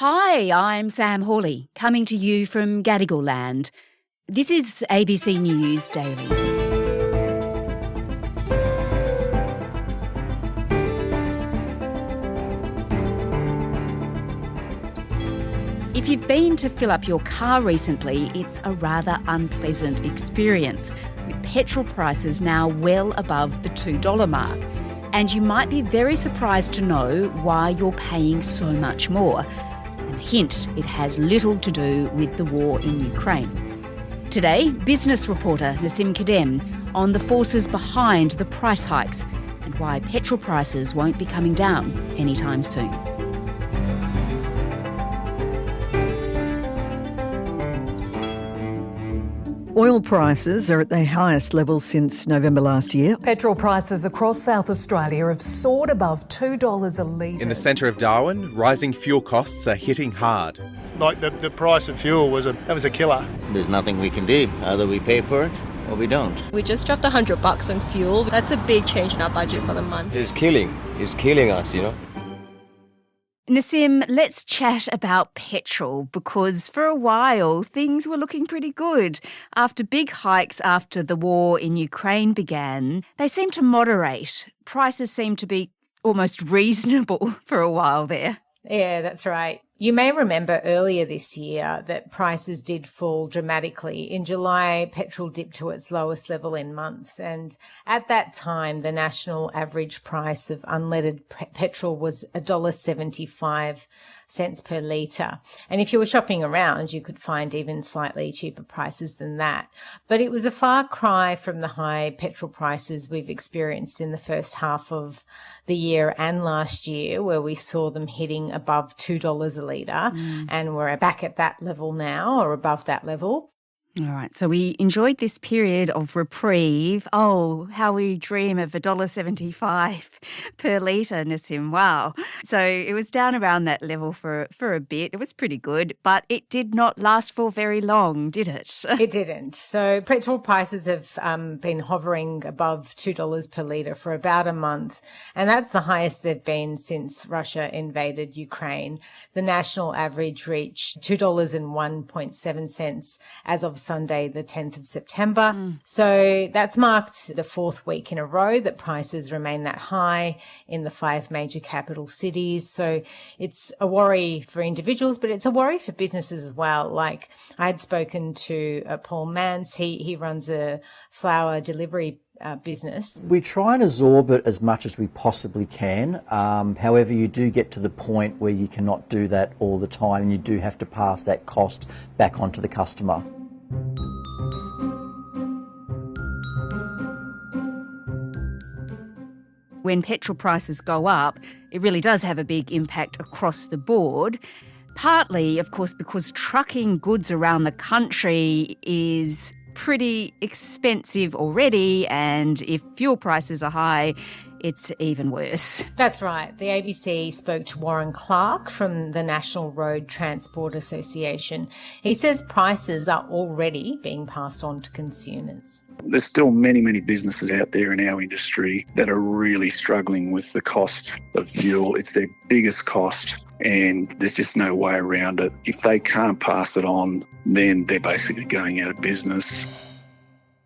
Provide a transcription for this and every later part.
Hi, I'm Sam Hawley, coming to you from Gadigal land. This is ABC News Daily. If you've been to fill up your car recently, it's a rather unpleasant experience, with petrol prices now well above the $2 mark. And you might be very surprised to know why you're paying so much more. And hint, it has little to do with the war in Ukraine. Today, business reporter Nassim Kadem on the forces behind the price hikes and why petrol prices won't be coming down anytime soon. Oil prices are at their highest level since November last year. Petrol prices across South Australia have soared above $2 a litre. In the centre of Darwin, rising fuel costs are hitting hard. Like the price of fuel was a killer. There's nothing we can do. Either we pay for it or we don't. We just dropped $100 on fuel. That's a big change in our budget for the month. It's killing us, Nassim, let's chat about petrol because for a while things were looking pretty good. After big hikes after the war in Ukraine began, they seemed to moderate. Prices seemed to be almost reasonable for a while there. Yeah, that's right. You may remember earlier this year that prices did fall dramatically. In July, petrol dipped to its lowest level in months. And at that time, the national average price of unleaded petrol was $1.75 per litre. And if you were shopping around, you could find even slightly cheaper prices than that. But it was a far cry from the high petrol prices we've experienced in the first half of the year and last year, where we saw them hitting above $2 a litre. And we're back at that level now, or above that level. All right, so we enjoyed this period of reprieve. Oh, how we dream of $1.75 per litre, Nassim. Wow. So it was down around that level for a bit. It was pretty good, but it did not last for very long, did it? It didn't. So petrol prices have been hovering above $2 per litre for about a month, and that's the highest they've been since Russia invaded Ukraine. The national average reached $2.01 as of Sunday, the 10th of September. So that's marked the fourth week in a row that prices remain that high in the 5 major capital cities. So it's a worry for individuals, but it's a worry for businesses as well. Like I had spoken to Paul Mance. He runs a flour delivery business. We try and absorb it as much as we possibly can. However, you do get to the point where you cannot do that all the time and you do have to pass that cost back onto the customer. When petrol prices go up, it really does have a big impact across the board. Partly, of course, because trucking goods around the country is pretty expensive already, and if fuel prices are high, it's even worse. That's right. The ABC spoke to Warren Clark from the National Road Transport Association. He says prices are already being passed on to consumers. There's still many, many businesses out there in our industry that are really struggling with the cost of fuel. It's their biggest cost, and there's just no way around it. If they can't pass it on, then they're basically going out of business.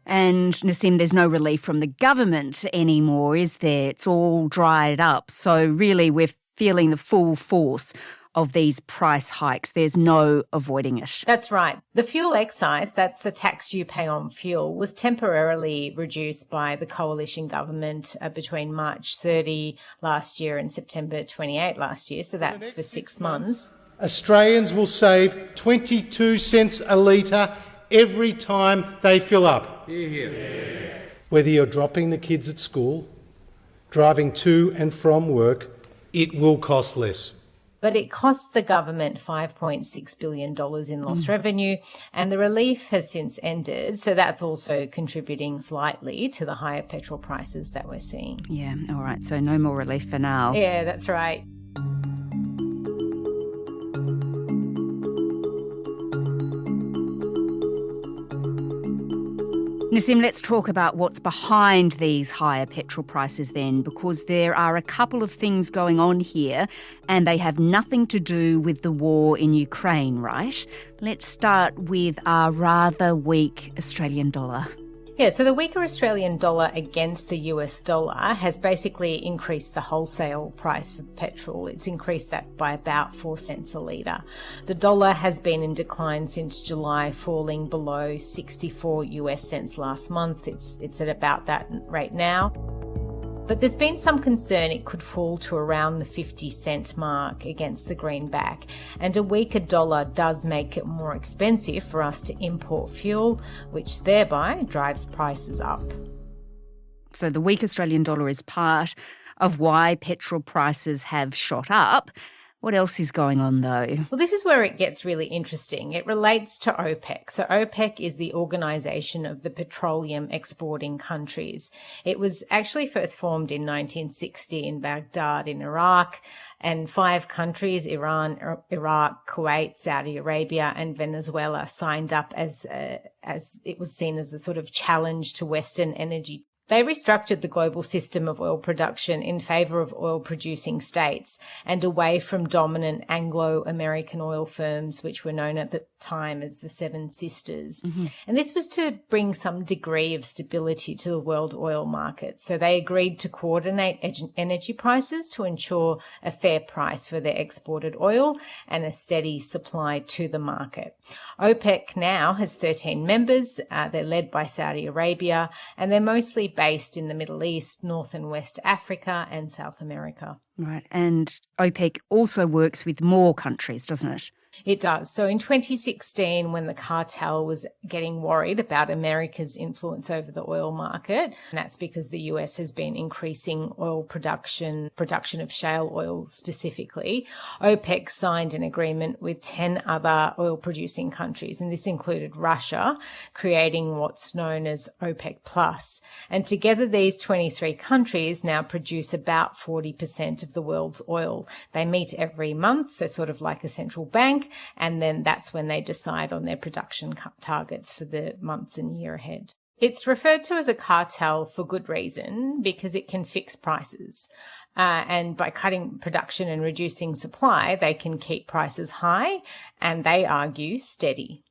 And Nassim, there's no relief from the government anymore, is there? It's all dried up. So really we're feeling the full force of these price hikes. There's no avoiding it. That's right. The fuel excise, that's the tax you pay on fuel, was temporarily reduced by the coalition government between March 30 last year and September 28 last year. So that's for 6 months. Australians will save 22 cents a litre every time they fill up. Yeah. Whether you're dropping the kids at school, driving to and from work, it will cost less. But it cost the government $5.6 billion in lost revenue, and the relief has since ended. So that's also contributing slightly to the higher petrol prices that we're seeing. Yeah, all right. So no more relief for now. Yeah, that's right. Nassim, let's talk about what's behind these higher petrol prices then, because there are a couple of things going on here and they have nothing to do with the war in Ukraine, right? Let's start with our rather weak Australian dollar. Yeah, so the weaker Australian dollar against the US dollar has basically increased the wholesale price for petrol. It's increased that by about 4 cents a litre. The dollar has been in decline since July, falling below 64 US cents last month. It's at about that rate now. But there's been some concern it could fall to around the 50-cent mark against the greenback, and a weaker dollar does make it more expensive for us to import fuel, which thereby drives prices up. So the weak Australian dollar is part of why petrol prices have shot up. What else is going on though? Well, this is where it gets really interesting. It relates to OPEC. So OPEC is the Organisation of the Petroleum Exporting Countries. It was actually first formed in 1960 in Baghdad in Iraq, and 5 countries, Iran, Iraq, Kuwait, Saudi Arabia and Venezuela, signed up as it was seen as a sort of challenge to Western energy. They restructured the global system of oil production in favour of oil-producing states and away from dominant Anglo-American oil firms, which were known at the time as the Seven Sisters. And this was to bring some degree of stability to the world oil market. So they agreed to coordinate energy prices to ensure a fair price for their exported oil and a steady supply to the market. OPEC now has 13 members. They're led by Saudi Arabia, and they're mostly based in the Middle East, North and West Africa and South America. Right, and OPEC also works with more countries, doesn't it? It does. So in 2016, when the cartel was getting worried about America's influence over the oil market, and that's because the US has been increasing oil production of shale oil specifically, OPEC signed an agreement with 10 other oil-producing countries, and this included Russia, creating what's known as OPEC Plus. And together, these 23 countries now produce about 40% of the world's oil. They meet every month, so sort of like a central bank, and then that's when they decide on their production targets for the months and year ahead. It's referred to as a cartel for good reason, because it can fix prices. And by cutting production and reducing supply, they can keep prices high and, they argue, steady.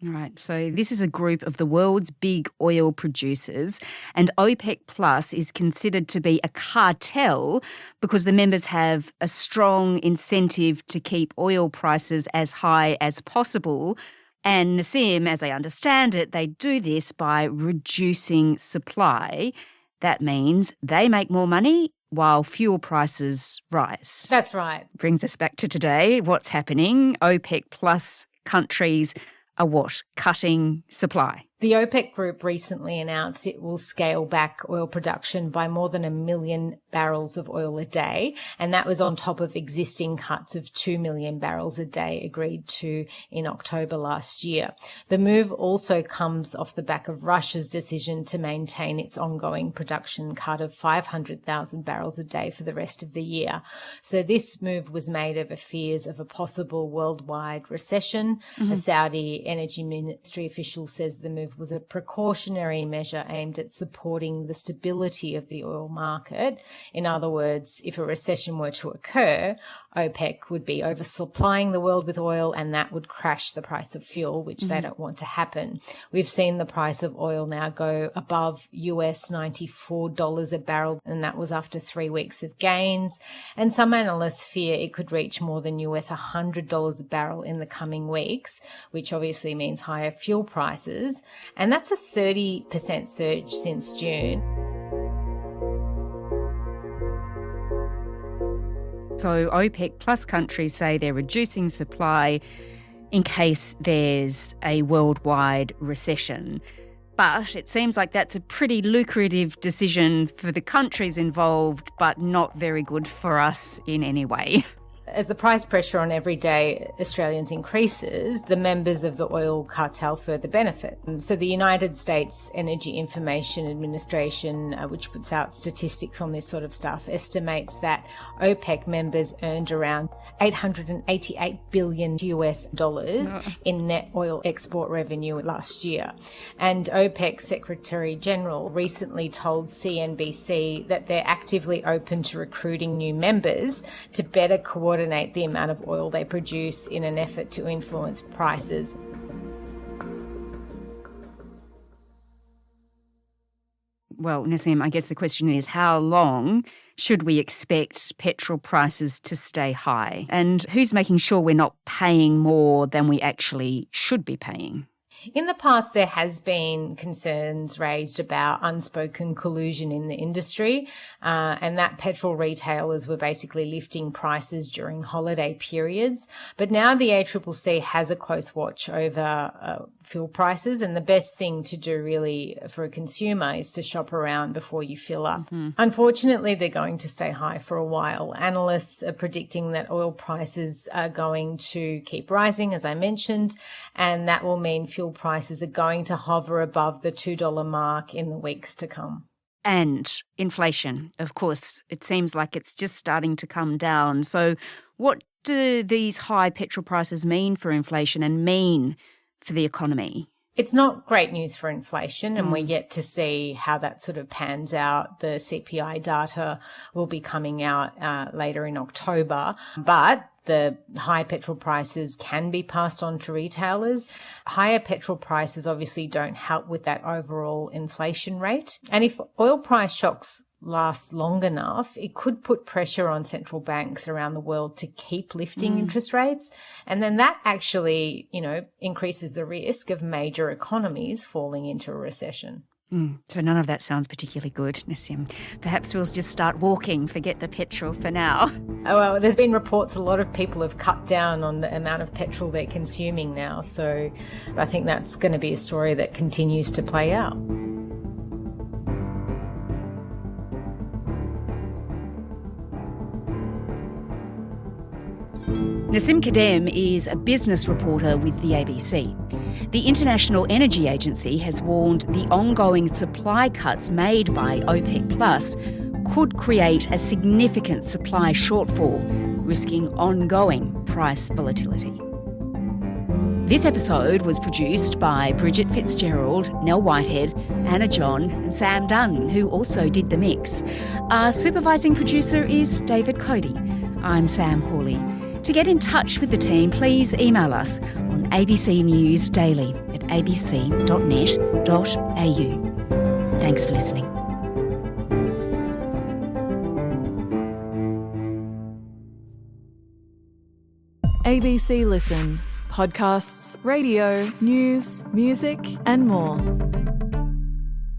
Right, so this is a group of the world's big oil producers, and OPEC Plus is considered to be a cartel because the members have a strong incentive to keep oil prices as high as possible. And Nassim, as I understand it, they do this by reducing supply. That means they make more money while fuel prices rise. That's right. Brings us back to today. What's happening? OPEC Plus countries are what? Cutting supply. The OPEC group recently announced it will scale back oil production by more than 1 million barrels of oil a day, and that was on top of existing cuts of 2 million barrels a day agreed to in October last year. The move also comes off the back of Russia's decision to maintain its ongoing production cut of 500,000 barrels a day for the rest of the year. So this move was made over fears of a possible worldwide recession. A Saudi energy ministry official says the move was a precautionary measure aimed at supporting the stability of the oil market. In other words, if a recession were to occur, OPEC would be oversupplying the world with oil, and that would crash the price of fuel, which they don't want to happen. We've seen the price of oil now go above US $94 a barrel, and that was after 3 weeks of gains. And some analysts fear it could reach more than US $100 a barrel in the coming weeks, which obviously means higher fuel prices. And that's a 30% surge since June. So OPEC Plus countries say they're reducing supply in case there's a worldwide recession. But it seems like that's a pretty lucrative decision for the countries involved, but not very good for us in any way. As the price pressure on everyday Australians increases, the members of the oil cartel further benefit. So the United States Energy Information Administration, which puts out statistics on this sort of stuff, estimates that OPEC members earned around $888 billion in net oil export revenue last year. And OPEC Secretary General recently told CNBC that they're actively open to recruiting new members to better coordinate the amount of oil they produce in an effort to influence prices. Well, Nassim, I guess the question is, how long should we expect petrol prices to stay high? And who's making sure we're not paying more than we actually should be paying? In the past, there has been concerns raised about unspoken collusion in the industry, and that petrol retailers were basically lifting prices during holiday periods. But now the ACCC has a close watch over fuel prices, and the best thing to do really for a consumer is to shop around before you fill up. Unfortunately, they're going to stay high for a while. Analysts are predicting that oil prices are going to keep rising, as I mentioned, and that will mean fuel prices are going to hover above the $2 mark in the weeks to come. And inflation, of course, it seems like it's just starting to come down. So what do these high petrol prices mean for inflation and mean for the economy? It's not great news for inflation, and we're yet to see how that sort of pans out. The CPI data will be coming out later in October, but the high petrol prices can be passed on to retailers. Higher petrol prices obviously don't help with that overall inflation rate. And if oil price shocks last long enough, it could put pressure on central banks around the world to keep lifting interest rates. And then that actually, increases the risk of major economies falling into a recession. So none of that sounds particularly good, Nassim. Perhaps we'll just start walking, forget the petrol for now. Oh, well, there's been reports a lot of people have cut down on the amount of petrol they're consuming now. So I think that's going to be a story that continues to play out. Nassim Kadem is a business reporter with the ABC. The International Energy Agency has warned the ongoing supply cuts made by OPEC Plus could create a significant supply shortfall, risking ongoing price volatility. This episode was produced by Bridget Fitzgerald, Nell Whitehead, Hannah John and Sam Dunn, who also did the mix. Our supervising producer is David Cody. I'm Sam Hawley. To get in touch with the team, please email us on abcnewsdaily@abc.net.au. Thanks for listening. ABC Listen. Podcasts, radio, news, music and more.